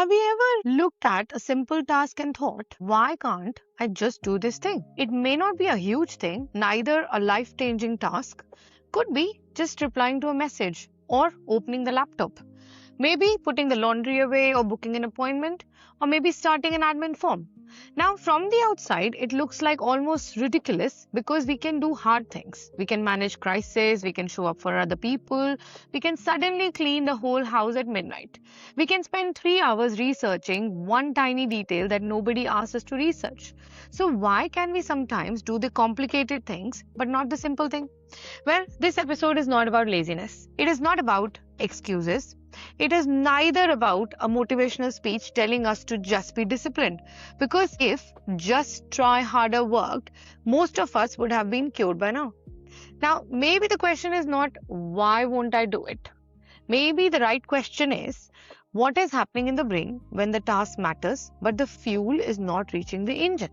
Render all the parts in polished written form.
Have you ever looked at a simple task and thought, why can't I just do this thing? It may not be a huge thing, neither a life changing task. Could be just replying to a message or opening the laptop. Maybe putting the laundry away or booking an appointment, or maybe starting an admin form. Now, from the outside, it looks like almost ridiculous because we can do hard things. We can manage crises, we can show up for other people, we can suddenly clean the whole house at midnight. We can spend 3 hours researching one tiny detail that nobody asked us to research. So, why can we sometimes do the complicated things but not the simple thing? Well, this episode is not about laziness, it is not about excuses. It is neither about a motivational speech telling us to just be disciplined. Because if just try harder worked, most of us would have been cured by now. Now, maybe the question is not why won't I do it? Maybe the right question is what is happening in the brain when the task matters but the fuel is not reaching the engine?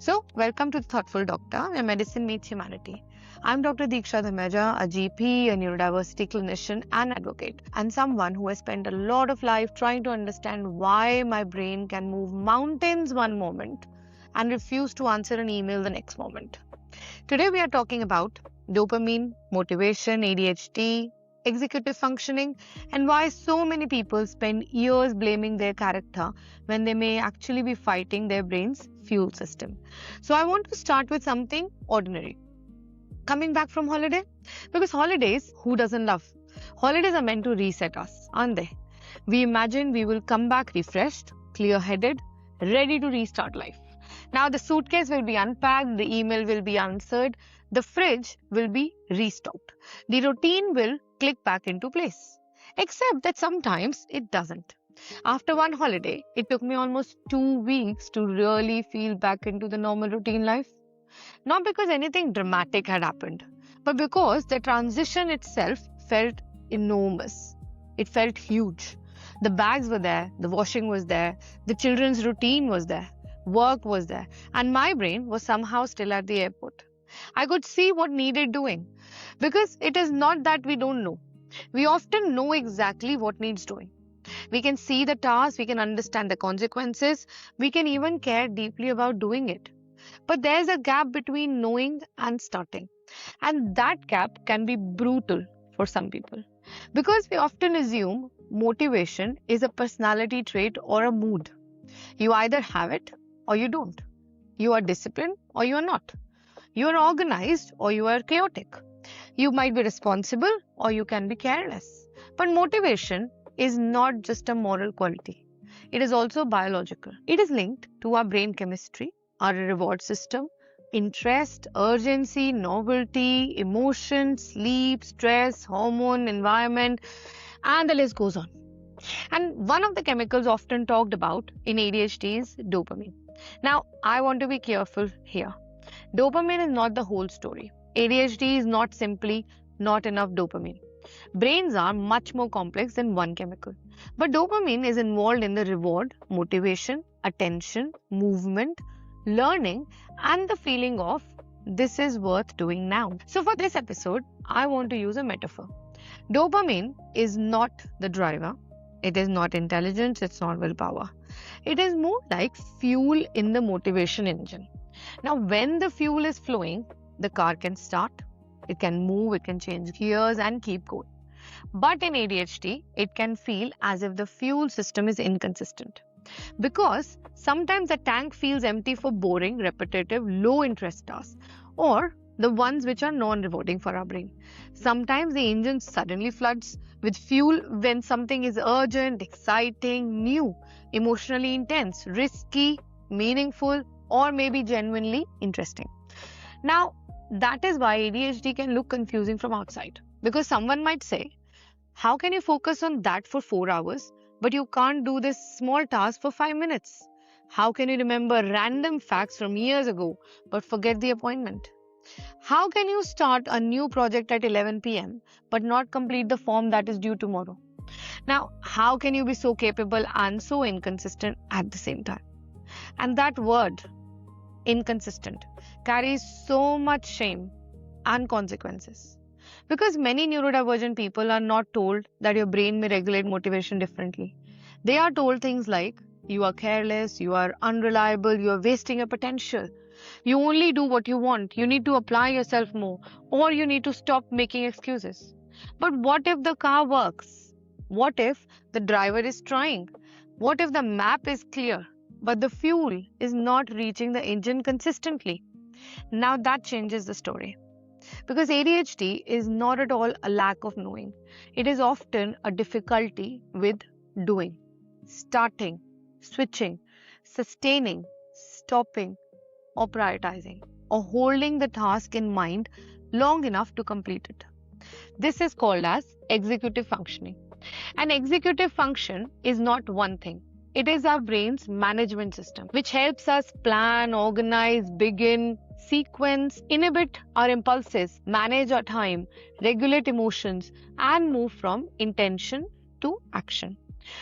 So, welcome to the Thoughtful Doctor, where medicine meets humanity. I'm Dr. Deeksha Dhameja, a GP, a neurodiversity clinician and advocate, and someone who has spent a lot of life trying to understand why my brain can move mountains one moment and refuse to answer an email the next moment. Today we are talking about dopamine, motivation, ADHD, executive functioning, and why so many people spend years blaming their character when they may actually be fighting their brain's fuel system. So I want to start with something ordinary. Coming back from holiday? Because holidays, who doesn't love? Holidays are meant to reset us, aren't they? We imagine we will come back refreshed, clear-headed, ready to restart life. Now the suitcase will be unpacked, the email will be answered, the fridge will be restocked. The routine will click back into place. Except that sometimes it doesn't. After one holiday, it took me almost 2 weeks to really feel back into the normal routine life. Not because anything dramatic had happened, but because the transition itself felt enormous. It felt huge. The bags were there, the washing was there, the children's routine was there, work was there, and my brain was somehow still at the airport. I could see what needed doing, because it is not that we don't know. We often know exactly what needs doing. We can see the task, we can understand the consequences, we can even care deeply about doing it. But there's a gap between knowing and starting. And that gap can be brutal for some people. Because we often assume motivation is a personality trait or a mood. You either have it or you don't. You are disciplined or you are not. You are organized or you are chaotic. You might be responsible or you can be careless. But motivation is not just a moral quality. It is also biological. It is linked to our brain chemistry, our reward system, interest, urgency, novelty, emotion, sleep, stress, hormone, environment, and the list goes on. And one of the chemicals often talked about in ADHD is dopamine. Now, I want to be careful here. Dopamine is not the whole story. ADHD is not simply not enough dopamine. Brains are much more complex than one chemical. But dopamine is involved in the reward, motivation, attention, movement, learning, and the feeling of this is worth doing now. So for this episode, I want to use a metaphor. Dopamine is not the driver. It is not intelligence. It's not willpower. It is more like fuel in the motivation engine. Now, when the fuel is flowing, the car can start. It can move, it can change gears and keep going. But in ADHD, it can feel as if the fuel system is inconsistent. Because sometimes the tank feels empty for boring, repetitive, low-interest tasks, or the ones which are non-rewarding for our brain. Sometimes the engine suddenly floods with fuel when something is urgent, exciting, new, emotionally intense, risky, meaningful, or maybe genuinely interesting. Now, that is why ADHD can look confusing from outside. Because someone might say, how can you focus on that for 4 hours, but you can't do this small task for 5 minutes? How can you remember random facts from years ago, but forget the appointment? How can you start a new project at 11 p.m., but not complete the form that is due tomorrow? Now, how can you be so capable and so inconsistent at the same time? And that word, inconsistent, carries so much shame and consequences. Because many neurodivergent people are not told that your brain may regulate motivation differently. They are told things like, you are careless, you are unreliable, you are wasting your potential. You only do what you want. You need to apply yourself more, or you need to stop making excuses. But what if the car works? What if the driver is trying? What if the map is clear, but the fuel is not reaching the engine consistently? Now that changes the story. Because ADHD is not at all a lack of knowing, it is often a difficulty with doing, starting, switching, sustaining, stopping, or prioritizing, or holding the task in mind long enough to complete it. This is called as executive functioning. An executive function is not one thing. It is our brain's management system, which helps us plan, organize, begin, sequence, inhibit our impulses, manage our time, regulate emotions, and move from intention to action.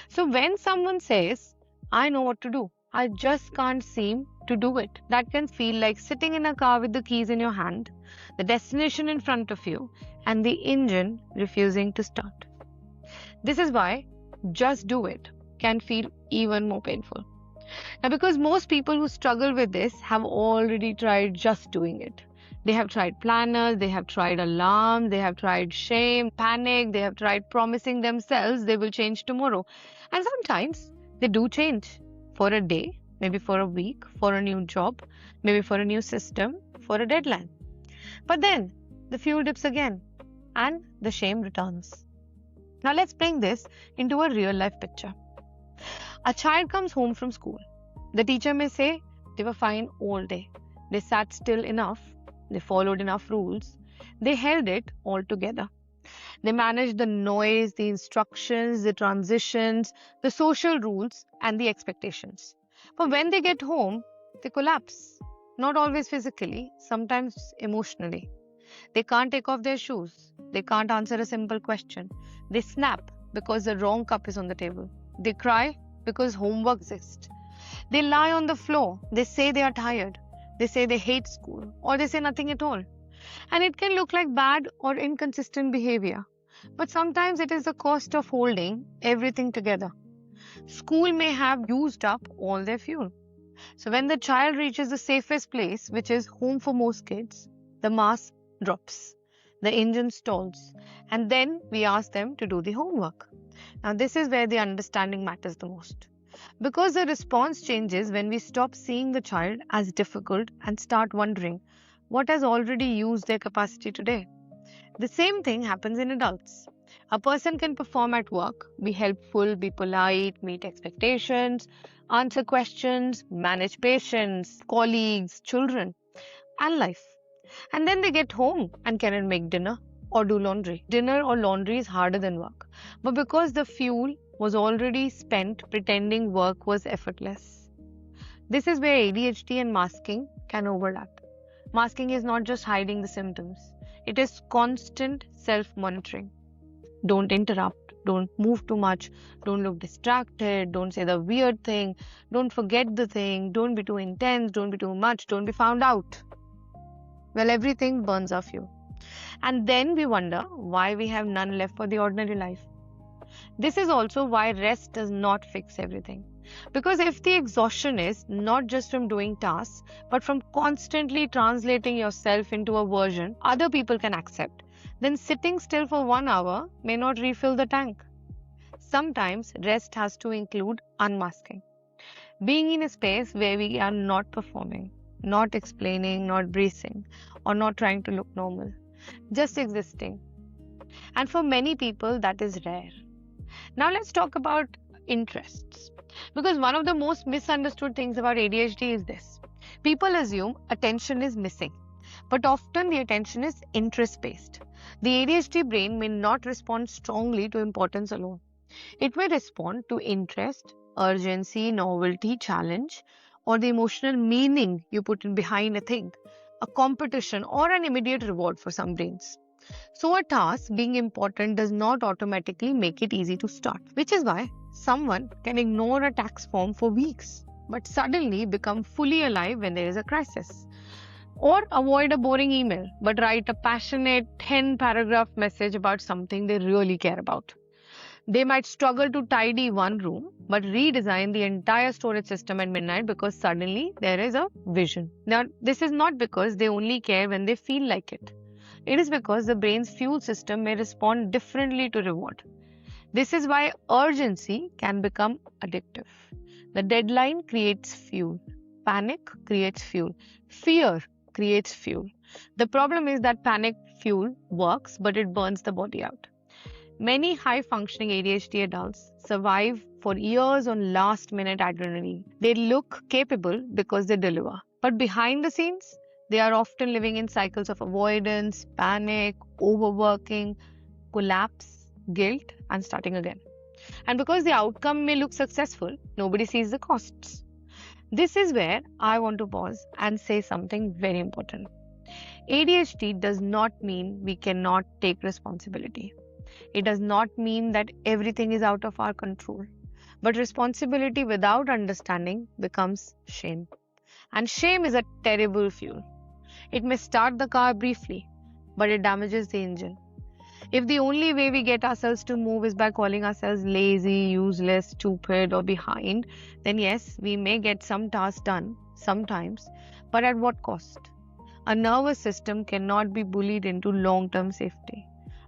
So when someone says, I know what to do, I just can't seem to do it, that can feel like sitting in a car with the keys in your hand, the destination in front of you, and the engine refusing to start. This is why just do it can feel even more painful. Now, because most people who struggle with this have already tried just doing it. They have tried planners, they have tried alarm, they have tried shame, panic, they have tried promising themselves they will change tomorrow. And sometimes they do change for a day, maybe for a week, for a new job, maybe for a new system, for a deadline. But then the fuel dips again and the shame returns. Now let's bring this into a real life picture. A child comes home from school. The teacher may say they were fine all day. They sat still enough. They followed enough rules. They held it all together. They managed the noise, the instructions, the transitions, the social rules, and the expectations. But when they get home, they collapse. Not always physically, sometimes emotionally. They can't take off their shoes. They can't answer a simple question. They snap because the wrong cup is on the table. They cry because homework exists. They lie on the floor. They say they are tired. They say they hate school, or they say nothing at all. And it can look like bad or inconsistent behavior. But sometimes it is the cost of holding everything together. School may have used up all their fuel. So when the child reaches the safest place, which is home for most kids, the mask drops. The engine stalls. And then we ask them to do the homework. Now this is where the understanding matters the most. Because the response changes when we stop seeing the child as difficult and start wondering what has already used their capacity today. The same thing happens in adults. A person can perform at work, be helpful, be polite, meet expectations, answer questions, manage patients, colleagues, children, and life. And then they get home and cannot make dinner or do laundry. Dinner or laundry is harder than work. But because the fuel was already spent pretending work was effortless. This is where ADHD and masking can overlap. Masking is not just hiding the symptoms. It is constant self-monitoring. Don't interrupt. Don't move too much. Don't look distracted. Don't say the weird thing. Don't forget the thing. Don't be too intense. Don't be too much. Don't be found out. Well, everything burns our fuel. And then we wonder why we have none left for the ordinary life. This is also why rest does not fix everything. Because if the exhaustion is not just from doing tasks, but from constantly translating yourself into a version other people can accept, then sitting still for 1 hour may not refill the tank. Sometimes rest has to include unmasking. Being in a space where we are not performing, not explaining, not bracing, or not trying to look normal, just existing. And for many people, that is rare. Now let's talk about interests. Because one of the most misunderstood things about ADHD is this. People assume attention is missing, but often the attention is interest-based. The ADHD brain may not respond strongly to importance alone. It may respond to interest, urgency, novelty, challenge, or the emotional meaning you put in behind a thing, a competition, or an immediate reward for some brains. So a task being important does not automatically make it easy to start, which is why someone can ignore a tax form for weeks, but suddenly become fully alive when there is a crisis. Or avoid a boring email, but write a passionate 10-paragraph message about something they really care about. They might struggle to tidy one room but redesign the entire storage system at midnight because suddenly there is a vision. Now, this is not because they only care when they feel like it. It is because the brain's fuel system may respond differently to reward. This is why urgency can become addictive. The deadline creates fuel. Panic creates fuel. Fear creates fuel. The problem is that panic fuel works, but it burns the body out. Many high-functioning ADHD adults survive for years on last-minute adrenaline. They look capable because they deliver. But behind the scenes, they are often living in cycles of avoidance, panic, overworking, collapse, guilt, and starting again. And because the outcome may look successful, nobody sees the costs. This is where I want to pause and say something very important. ADHD does not mean we cannot take responsibility. It does not mean that everything is out of our control. But responsibility without understanding becomes shame. And shame is a terrible fuel. It may start the car briefly, but it damages the engine. If the only way we get ourselves to move is by calling ourselves lazy, useless, stupid, or behind, then yes, we may get some tasks done sometimes, but at what cost? A nervous system cannot be bullied into long-term safety.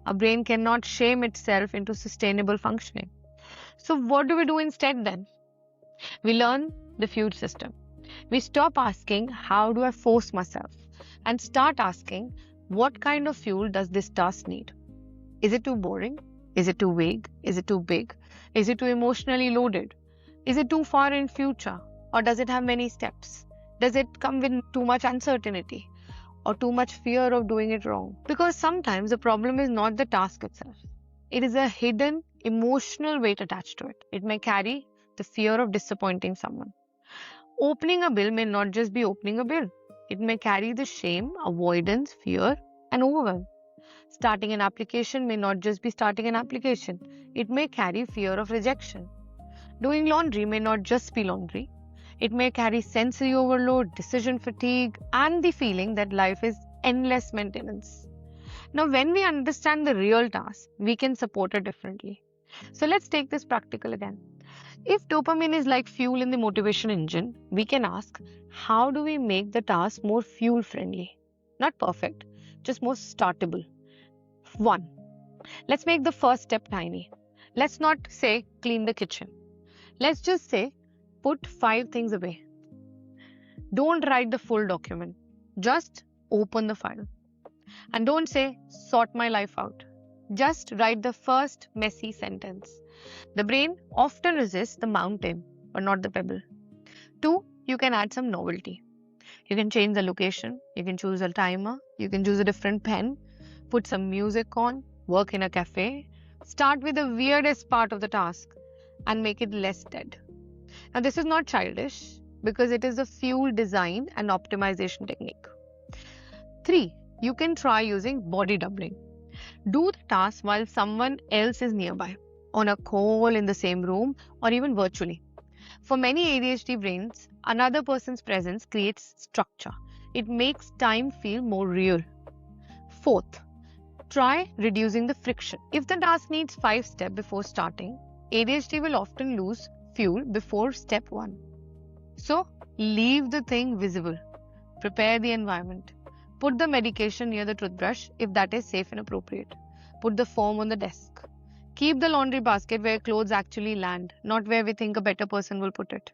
A brain cannot shame itself into sustainable functioning. So what do we do instead then? We learn the fuel system. We stop asking, how do I force myself? And start asking, what kind of fuel does this task need? Is it too boring? Is it too vague? Is it too big? Is it too emotionally loaded? Is it too far in future? Or does it have many steps? Does it come with too much uncertainty? Or too much fear of doing it wrong? Because sometimes the problem is not the task itself. It is a hidden emotional weight attached to it. It may carry the fear of disappointing someone. Opening a bill may not just be opening a bill. It may carry the shame, avoidance, fear, and overwhelm. Starting an application may not just be starting an application. It may carry fear of rejection. Doing laundry may not just be laundry. It may carry sensory overload, decision fatigue, and the feeling that life is endless maintenance. Now, when we understand the real task, we can support it differently. So let's take this practical again. If dopamine is like fuel in the motivation engine, we can ask, how do we make the task more fuel friendly? Not perfect, just more startable. 1. Let's make the first step tiny. Let's not say clean the kitchen. Let's just say put 5 things away. Don't write the full document. Just open the file. And don't say sort my life out. Just write the first messy sentence. The brain often resists the mountain, but not the pebble. 2. You can add some novelty. You can change the location. You can choose a timer. You can choose a different pen. Put some music on. Work in a cafe. Start with the weirdest part of the task and make it less dead. Now, this is not childish because it is a fuel design and optimization technique. 3. You can try using body doubling. Do the task while someone else is nearby, on a call, in the same room, or even virtually. For many ADHD brains, another person's presence creates structure. It makes time feel more real. 4th, try reducing the friction. If the task needs 5 steps before starting, ADHD will often lose fuel before step 1. So, leave the thing visible. Prepare the environment. Put the medication near the toothbrush if that is safe and appropriate. Put the foam on the desk. Keep the laundry basket where clothes actually land, not where we think a better person will put it.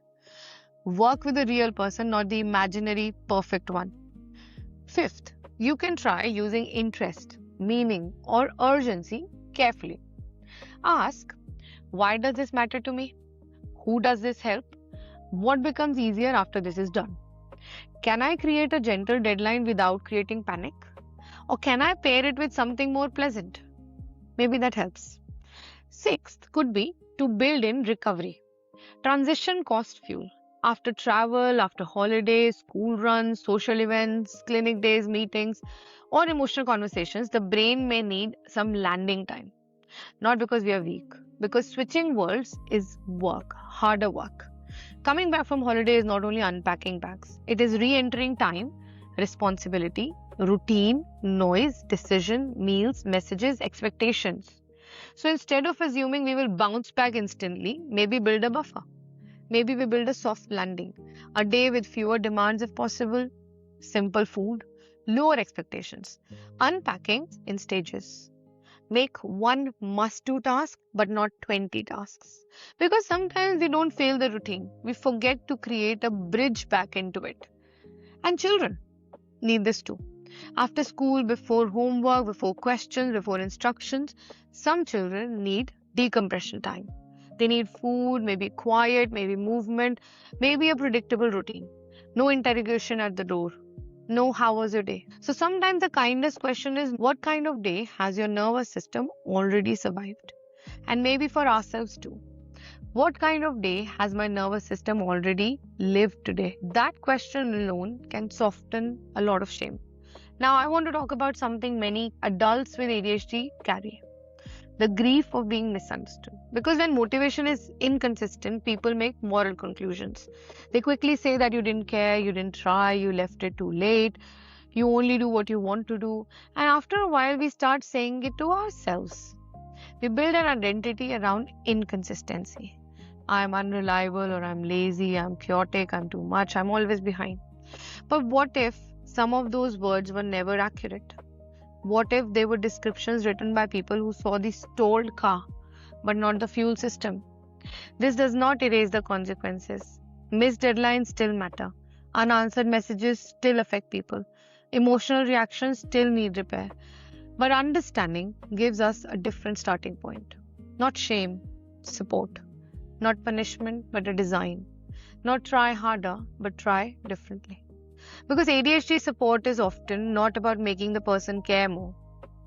Work with a real person, not the imaginary perfect one. 5th, you can try using interest, meaning, or urgency carefully. Ask, why does this matter to me? Who does this help? What becomes easier after this is done? Can I create a gentle deadline without creating panic? Or can I pair it with something more pleasant? Maybe that helps. 6th could be to build in recovery. Transition costs fuel. After travel, after holidays, school runs, social events, clinic days, meetings, or emotional conversations, the brain may need some landing time. Not because we are weak, because switching worlds is work, harder work. Coming back from holiday is not only unpacking bags, it is re-entering time, responsibility, routine, noise, decision, meals, messages, expectations. So instead of assuming we will bounce back instantly, maybe build a buffer. Maybe we build a soft landing, a day with fewer demands if possible, simple food, lower expectations, unpacking in stages. Make one must do task but not 20 tasks. Because sometimes we don't fail the routine, we forget to create a bridge back into it. And children need this too. After school, before homework, before questions, before instructions, some children need decompression time. They need food, maybe quiet, maybe movement, maybe a predictable routine. No interrogation at the door. No, how was your day? So sometimes the kindest question is, what kind of day has your nervous system already survived? And maybe for ourselves too. What kind of day has my nervous system already lived today? That question alone can soften a lot of shame. Now, I want to talk about something many adults with ADHD carry, the grief of being misunderstood. Because when motivation is inconsistent, people make moral conclusions. They quickly say that you didn't care, you didn't try, you left it too late, you only do what you want to do. And after a while, we start saying it to ourselves. We build an identity around inconsistency. I'm unreliable, or I'm lazy, I'm chaotic, I'm too much, I'm always behind. But what if some of those words were never accurate? What if they were descriptions written by people who saw the stalled car but not the fuel system? This does not erase the consequences. Missed deadlines still matter. Unanswered messages still affect people. Emotional reactions still need repair. But understanding gives us a different starting point. Not shame, support. Not punishment, but a design. Not try harder, but try differently. Because ADHD support is often not about making the person care more.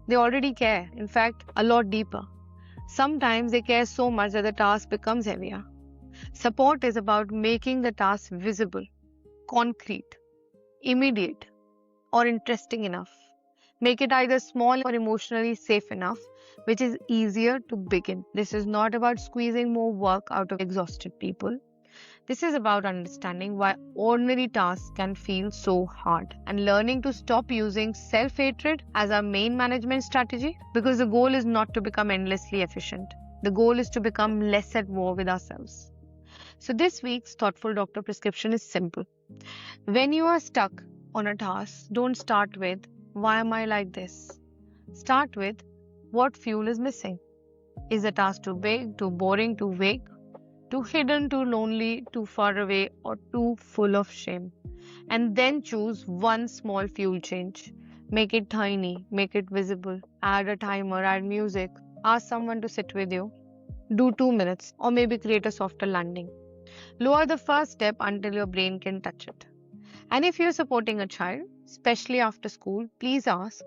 They already care, in fact, a lot deeper. Sometimes they care so much that the task becomes heavier. Support is about making the task visible, concrete, immediate, or interesting enough. Make it either small or emotionally safe enough, which is easier to begin. This is not about squeezing more work out of exhausted people. This is about understanding why ordinary tasks can feel so hard and learning to stop using self-hatred as our main management strategy, because the goal is not to become endlessly efficient. The goal is to become less at war with ourselves. So this week's Thoughtful Doctor prescription is simple. When you are stuck on a task, don't start with, why am I like this? Start with, what fuel is missing? Is the task too big, too boring, too vague? Too hidden, too lonely, too far away, or too full of shame? And then choose one small fuel change. Make it tiny, make it visible, add a timer, add music, ask someone to sit with you, do 2 minutes, or maybe create a softer landing. Lower the first step until your brain can touch it. And if you're supporting a child, especially after school, please ask,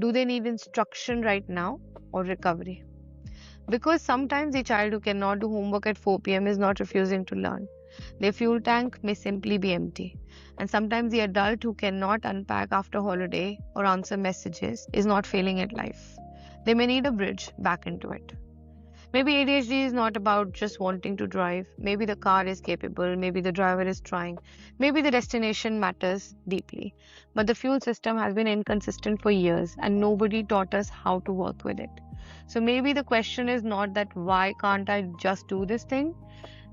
do they need instruction right now or recovery? Because sometimes the child who cannot do homework at 4 p.m. is not refusing to learn. Their fuel tank may simply be empty. And sometimes the adult who cannot unpack after holiday or answer messages is not failing at life. They may need a bridge back into it. Maybe ADHD is not about just wanting to drive. Maybe the car is capable. Maybe the driver is trying. Maybe the destination matters deeply. But the fuel system has been inconsistent for years and nobody taught us how to work with it. So maybe the question is not that why can't I just do this thing?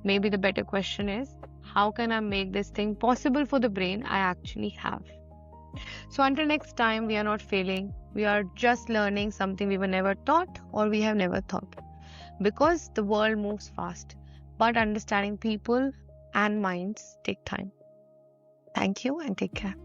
Maybe the better question is, how can I make this thing possible for the brain I actually have? So until next time, we are not failing. We are just learning something we were never taught or we have never thought. Because the world moves fast, but understanding people and minds take time. Thank you and take care.